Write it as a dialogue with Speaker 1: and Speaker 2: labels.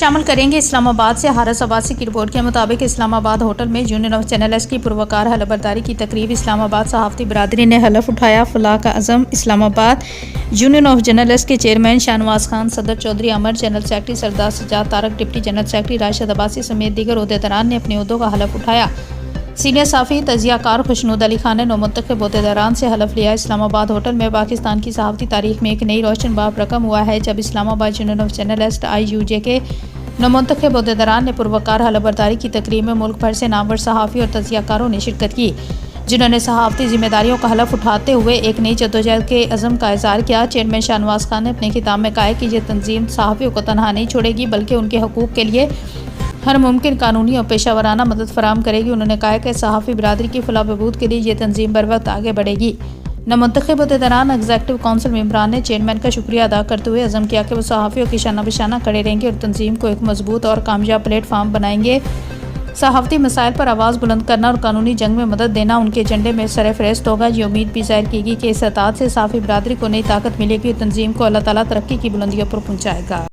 Speaker 1: شامل کریں گے۔ اسلام آباد سے حارث عباسی کی رپورٹ کے مطابق اسلام آباد ہوٹل میں یونین آف جرنلسٹ کی پروقار حلف برداری کی تقریب۔ اسلام آباد صحافتی برادری نے حلف اٹھایا۔ فلاح کا عزم۔ اسلام آباد یونین آف جرنلسٹ کے چیئرمین شاہنواز خان، صدر چودھری عمر، جنرل سیکرٹری سردار Sajjad Tariq, deputy general secretary Rashid Abbasi سمیت دیگر عہدیداران نے اپنے عہدوں کا حلف اٹھایا۔ سینئر صحافی تجزیہ کار خوشنود علی خان نے نومنتخب عہدیداران سے حلف لیا۔ اسلام آباد ہوٹل میں پاکستان کی صحافتی تاریخ میں ایک نئی روشن باب رقم ہوا ہے جب اسلام آباد یونین آف جرنلسٹ (IUJ) کے نومنتخب عہدیداران نے پروقار حلف برداری کی تقریب میں ملک بھر سے نامور صحافی اور تجزیہ کاروں نے شرکت کی، جنہوں نے صحافتی ذمہ داریوں کا حلف اٹھاتے ہوئے ایک نئی جدوجہد کے عزم کا اظہار کیا۔ چیئرمین شاہنواز خان نے اپنے خطاب میں کہا کہ یہ تنظیم صحافیوں کو تنہا نہیں چھوڑے گی بلکہ ان کے حقوق کے لیے ہر ممکن قانونی اور پیشہ ورانہ مدد فراہم کرے گی۔ انہوں نے کہا کہ صحافی برادری کی فلاح و بہبود کے لیے یہ تنظیم بر وقت آگے بڑھے گی۔ نومنتخب عہدیداران ایگزیکٹو کونسل ممبران نے چیئرمین کا شکریہ ادا کرتے ہوئے عزم کیا کہ وہ صحافیوں کے شانہ بشانہ کھڑے رہیں گے اور تنظیم کو ایک مضبوط اور کامیاب پلیٹ فارم بنائیں گے۔ صحافتی مسائل پر آواز بلند کرنا اور قانونی جنگ میں مدد دینا ان کے ایجنڈے میں سرفہرست ہوگا۔ یہ امید بھی ظاہر کی گئی کہ اس اطاعت سے صحافی برادری کو نئی طاقت ملے گی اور تنظیم کو اللہ تعالیٰ ترقی کی بلندیوں پر پہنچائے گا۔